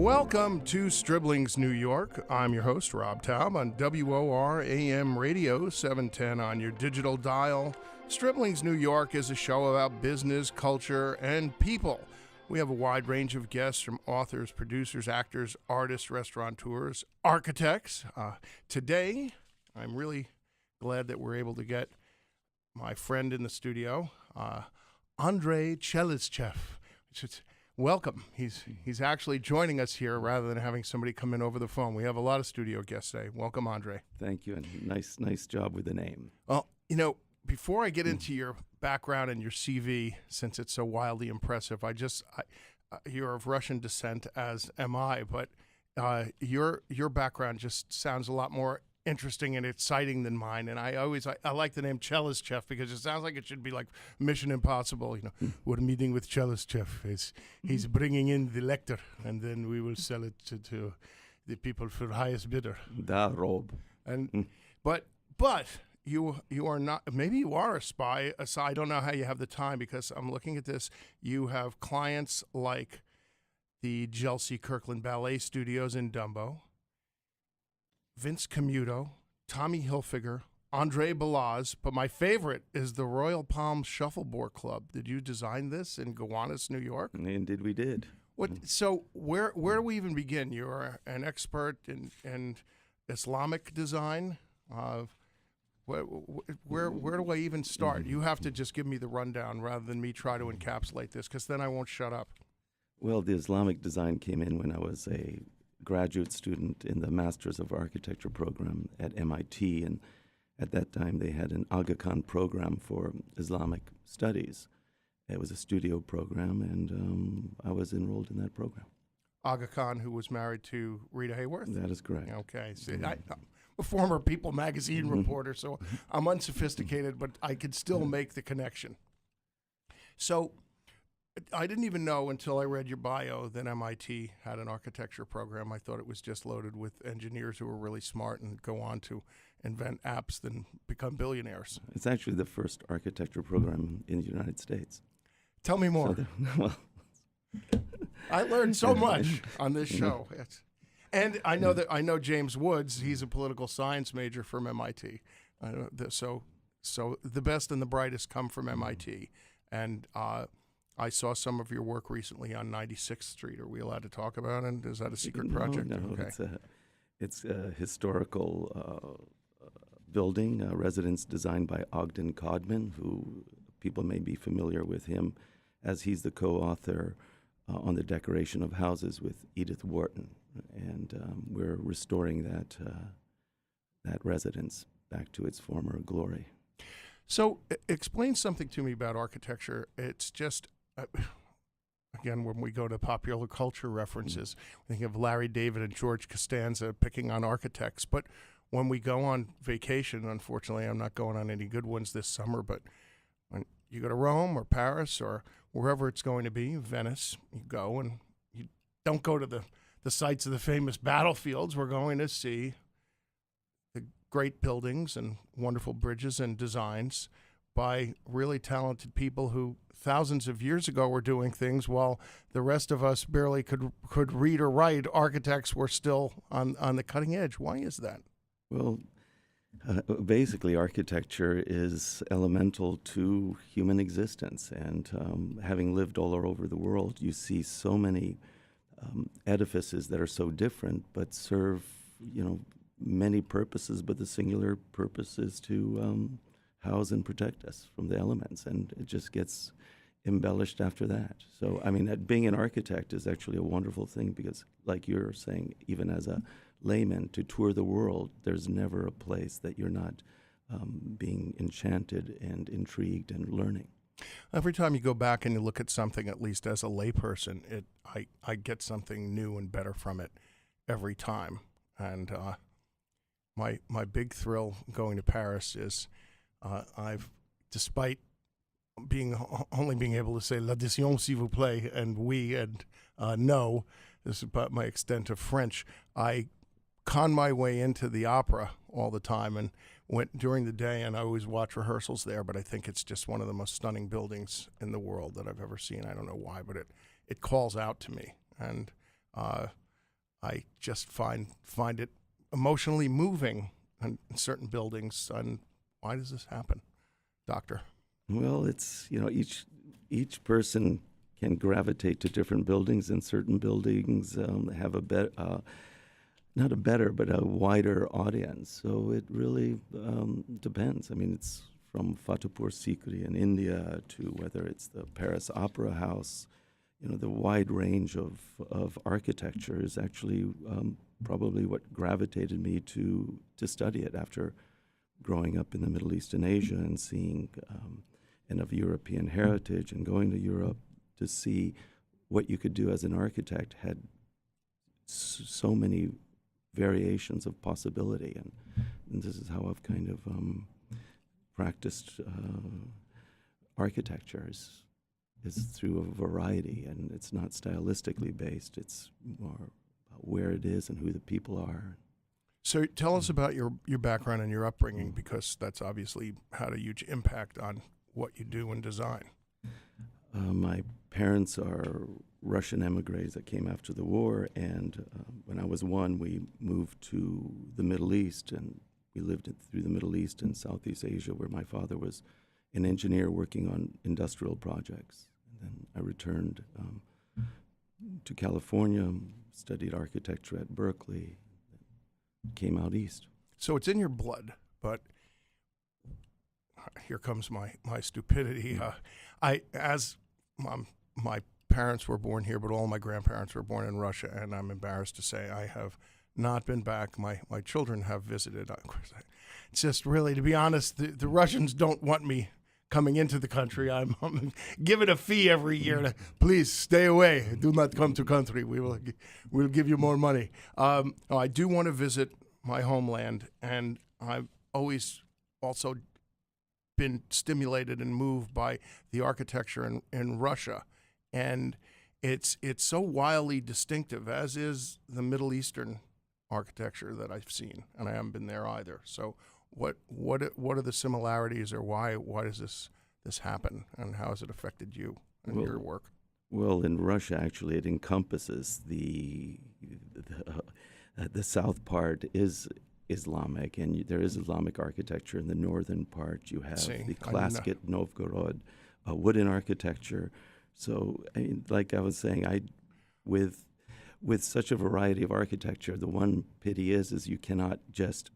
Welcome to Stribling's New York. I'm your host, Rob Taub, on WOR AM Radio 710 on your digital dial. Stribling's New York is a show about business, culture, and people. We have a wide range of guests from authors, producers, actors, artists, restaurateurs, architects. Today, I'm really glad that we're able to get my friend in the studio, Andre Tchelistcheff. Welcome. He's actually joining us here rather than having somebody come in over the phone. We have a lot of studio guests today. Welcome, Andre. Thank you, and nice job with the name. Well, before I get into your background and your CV, since it's so wildly impressive, you're of Russian descent, as am I, but your background just sounds a lot more interesting and exciting than mine, and I like the name Tchelistcheff because it sounds like it should be like Mission Impossible. We're meeting with Tchelistcheff. He's bringing in the lector, and then we will sell it to the people for the highest bidder. Da Rob. And but you are not. Maybe you are a spy. I don't know how you have the time because I'm looking at this. You have clients like the Chelsea Kirkland Ballet Studios in Dumbo, Vince Camuto, Tommy Hilfiger, Andre Balaz, but my favorite is the Royal Palm Shuffleboard Club. Did you design this in Gowanus, New York? Indeed, we did. So where do we even begin? You're an expert in Islamic design. Where do I even start? You have to just give me the rundown rather than me try to encapsulate this, because then I won't shut up. Well, the Islamic design came in when I was a graduate student in the Masters of Architecture program at MIT, and at that time they had an Aga Khan program for Islamic studies. It was a studio program, and I was enrolled in that program. Aga Khan, who was married to Rita Hayworth? That is correct. Okay. See, I'm a former People magazine reporter, so I'm unsophisticated, but I could still make the connection. So I didn't even know until I read your bio that MIT had an architecture program. I thought it was just loaded with engineers who were really smart and go on to invent apps then become billionaires. It's actually the first architecture program in the United States. Tell me more. I learned so much on this show. And I know James Woods. He's a political science major from MIT. So the best and the brightest come from MIT. And I saw some of your work recently on 96th Street. Are we allowed to talk about it? Is that a secret project? No, okay. It's a historical building, a residence designed by Ogden Codman, who people may be familiar with him as he's the co-author on the decoration of houses with Edith Wharton. And we're restoring that residence back to its former glory. So explain something to me about architecture. It's just, again, when we go to popular culture references, we think of Larry David and George Costanza picking on architects. But when we go on vacation, unfortunately, I'm not going on any good ones this summer, but when you go to Rome or Paris or wherever it's going to be, Venice, you go and you don't go to the sites of the famous battlefields. We're going to see the great buildings and wonderful bridges and designs by really talented people who thousands of years ago were doing things while the rest of us barely could read or write. Architects were still on the cutting edge. Why is that? Well, basically architecture is elemental to human existence, and having lived all over the world, you see so many edifices that are so different but serve many purposes, but the singular purpose is to house and protect us from the elements, and it just gets embellished after that. So, being an architect is actually a wonderful thing because, like you're saying, even as a layman, to tour the world, there's never a place that you're not being enchanted and intrigued and learning. Every time you go back and you look at something, at least as a layperson, I get something new and better from it every time. And my big thrill going to Paris is despite only being able to say l'addition s'il vous plaît and oui and no, this is about my extent of French, I con my way into the opera all the time and went during the day, and I always watch rehearsals there, but I think it's just one of the most stunning buildings in the world that I've ever seen. I don't know why, but it calls out to me. And I just find it emotionally moving in certain buildings. And why does this happen, Doctor? Well, it's, each person can gravitate to different buildings, and certain buildings have not a better, but a wider audience. So it really depends. I mean, it's from Fatehpur Sikri in India to whether it's the Paris Opera House. The wide range of architecture is actually probably what gravitated me to study it after growing up in the Middle East and Asia and seeing and of European heritage and going to Europe to see what you could do as an architect had so many variations of possibility. And this is how I've kind of practiced architecture is through a variety, and it's not stylistically based. It's more about where it is and who the people are. So tell us about your background and your upbringing, because that's obviously had a huge impact on what you do in design. My parents are Russian emigres that came after the war, and when I was one, we moved to the Middle East, and we lived through the Middle East and Southeast Asia, where my father was an engineer working on industrial projects. And then I returned to California, studied architecture at Berkeley, came out east. So it's in your blood, but here comes my stupidity. My parents were born here, but all my grandparents were born in Russia, and I'm embarrassed to say I have not been back. My children have visited. It's just really, to be honest, the Russians don't want me coming into the country. I'm given a fee every year to please stay away. Do not come to country. We'll give you more money. I do want to visit my homeland, and I've always also been stimulated and moved by the architecture in Russia, and it's so wildly distinctive, as is the Middle Eastern architecture that I've seen, and I haven't been there either. So what are the similarities, or why does this happen, and how has it affected you and your work? Well, in Russia, actually, it encompasses the south part is Islamic, and there is Islamic architecture. In the northern part, you have the Klasket Novgorod wooden architecture. So, like I was saying, with such a variety of architecture, the one pity is you cannot just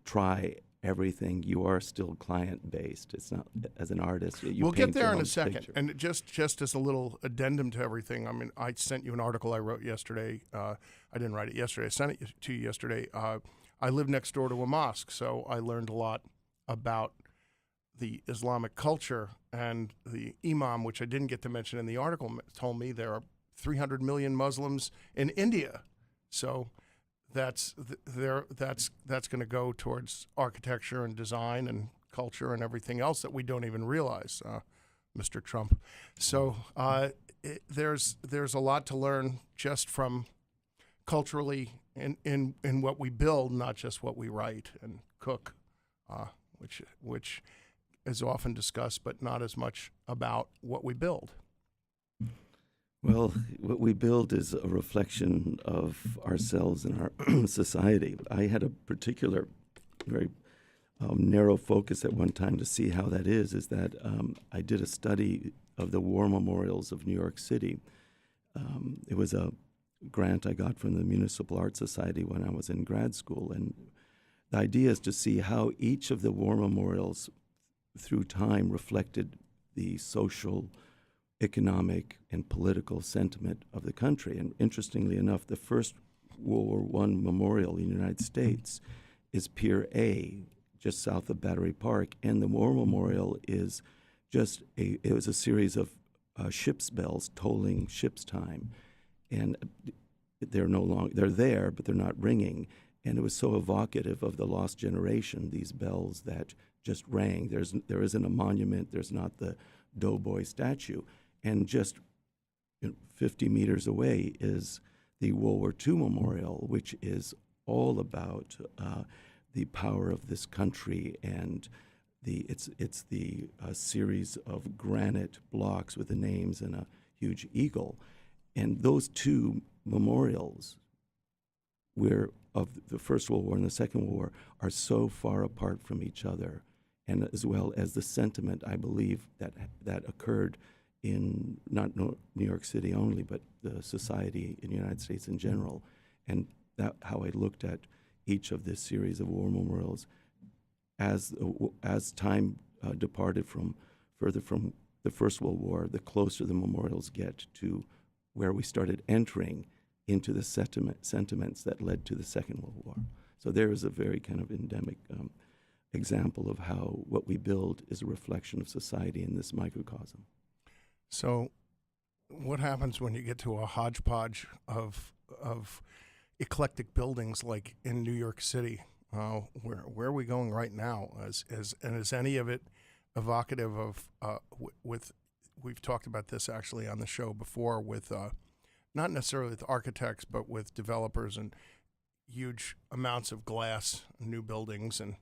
try everything. You are still client-based. It's not, as an artist, we'll get there in a second. Picture. And just as a little addendum to everything, I mean, I sent you an article I wrote yesterday. I didn't write it yesterday. I sent it to you yesterday. I live next door to a mosque, so I learned a lot about the Islamic culture, and the imam, which I didn't get to mention in the article, told me there are 300 million Muslims in India. So that's going to go towards architecture and design and culture and everything else that we don't even realize, Mr. Trump. So there's a lot to learn just from culturally in what we build, not just what we write and cook, which is often discussed, but not as much about what we build. Well, what we build is a reflection of ourselves and our society. I had a particular, very narrow focus at one time to see how that is that I did a study of the war memorials of New York City. It was a grant I got from the Municipal Art Society when I was in grad school, and the idea is to see how each of the war memorials through time reflected the social, economic, and political sentiment of the country. And interestingly enough, the first World War I memorial in the United States is Pier A, just south of Battery Park, and the war memorial is it was a series of ship's bells tolling ship's time. And they're there, but they're not ringing. And it was so evocative of the lost generation, these bells that just rang. There isn't a monument. There's not the Doughboy statue. And just 50 meters away is the World War II memorial, which is all about the power of this country, and it's the series of granite blocks with the names and a huge eagle. And those two memorials of the First World War and the Second World War are so far apart from each other, and as well as the sentiment, I believe, that occurred in not New York City only, but the society in the United States in general, and that how I looked at each of this series of war memorials as time departed further from the First World War, the closer the memorials get to where we started entering into the sentiments that led to the Second World War. So there is a very kind of endemic example of how what we build is a reflection of society in this microcosm. So what happens when you get to a hodgepodge of eclectic buildings like in New York City? Where are we going right now? And is any of it evocative of with we've talked about this actually on the show before with not necessarily with architects but with developers and huge amounts of glass, new buildings and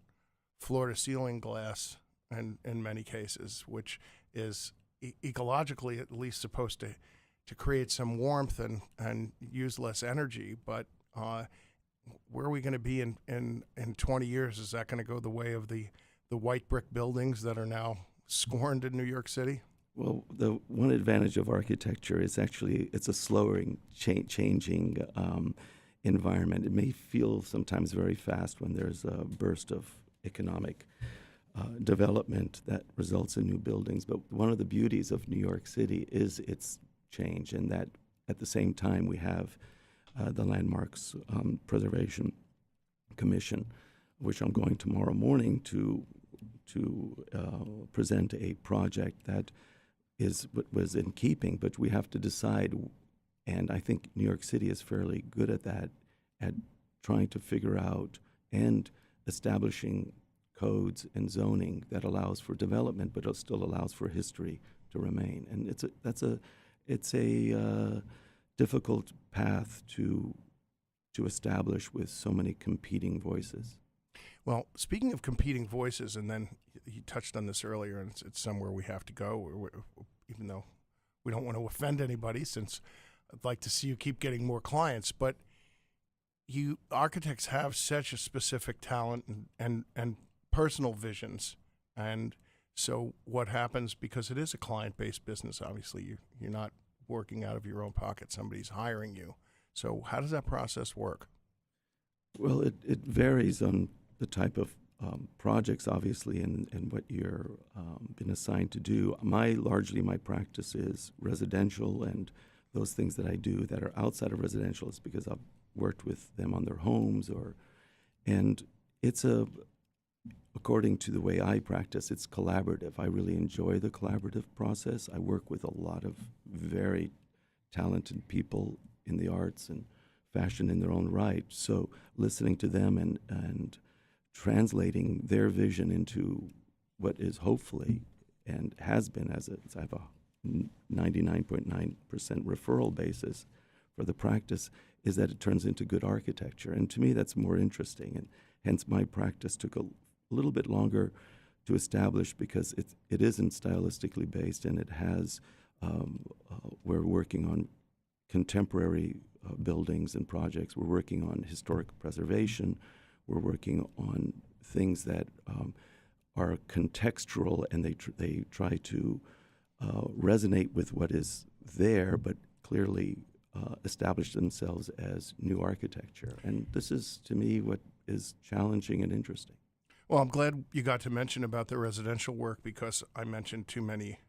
floor to ceiling glass, and in many cases, which is ecologically at least supposed to create some warmth and use less energy, but where are we going to be in 20 years? Is that going to go the way of the white brick buildings that are now scorned in New York City? Well, the one advantage of architecture is actually it's a slowing, changing environment. It may feel sometimes very fast when there's a burst of economic development that results in new buildings. But one of the beauties of New York City is its change, and that at the same time we have the Landmarks Preservation Commission, which I'm going tomorrow morning to present a project that was in keeping, but we have to decide, and I think New York City is fairly good at that, at trying to figure out and establishing codes and zoning that allows for development, but it still allows for history to remain. And it's a difficult path to establish with so many competing voices. Well, speaking of competing voices, and then you touched on this earlier, and it's somewhere we have to go, even though we don't want to offend anybody, since I'd like to see you keep getting more clients. But you architects have such a specific talent and personal visions, and so what happens, because it is a client-based business, obviously you're not working out of your own pocket, somebody's hiring you. So how does that process work? Well, it varies on the type of projects, obviously, and what you're been assigned to do. Largely my practice is residential, and those things that I do that are outside of residential is because I've worked with them on their homes, and it's according to the way I practice, it's collaborative. I really enjoy the collaborative process. I work with a lot of very talented people in the arts and fashion in their own right. So listening to them and translating their vision into what is hopefully and has been I have a 99.9% referral basis for the practice, is that it turns into good architecture. And to me, that's more interesting. And hence my practice took a little bit longer to establish because it isn't stylistically based, and it has, we're working on contemporary buildings and projects. We're working on historic preservation. We're working on things that are contextual, and they try to resonate with what is there, but clearly establish themselves as new architecture. And this is, to me, what is challenging and interesting. Well, I'm glad you got to mention about the residential work, because I mentioned too many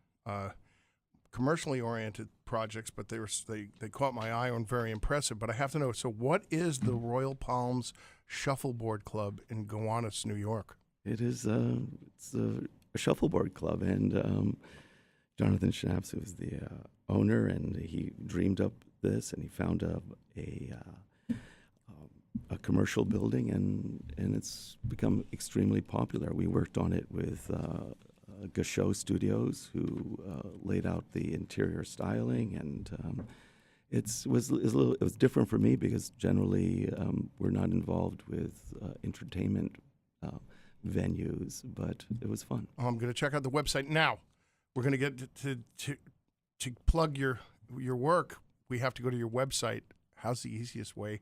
commercially oriented projects, but they caught my eye and very impressive. But I have to know, so what is the Royal Palms Shuffleboard Club in Gowanus, New York? It is it's a shuffleboard club, and Jonathan Schnaps, who's the owner, and he dreamed up this, and he found a commercial building, and it's become extremely popular. We worked on it with Gachot Studios, who laid out the interior styling, and it was different for me because generally we're not involved with entertainment venues, but it was fun. I'm going to check out the website now. We're going to get to plug your work. We have to go to your website. How's the easiest way?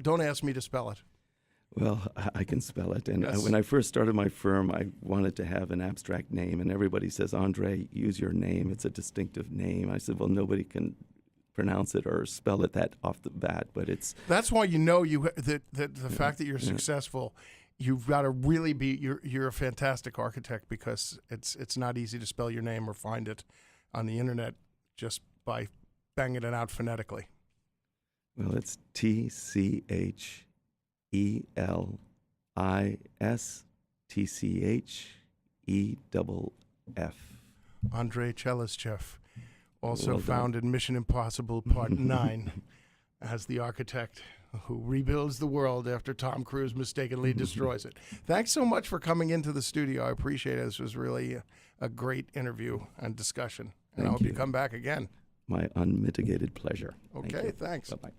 Don't ask me to spell it. Well, I can spell it. And Yes. when I first started my firm, I wanted to have an abstract name. And everybody says, Andre, use your name. It's a distinctive name. I said, well, nobody can pronounce it or spell it that off the bat, but it's... That's why that the fact that you're successful, you've got to really be, you're a fantastic architect, because it's not easy to spell your name or find it on the internet just by banging it out phonetically. Well, it's Tchelistcheff. Andre Tchelistcheff, also Well done. found in Mission Impossible Part 9 as the architect who rebuilds the world after Tom Cruise mistakenly destroys it. Thanks so much for coming into the studio. I appreciate it. This was really a great interview and discussion. And I Thank hope you you. come back again. My unmitigated pleasure. Thank Okay, you. thanks. Bye-bye.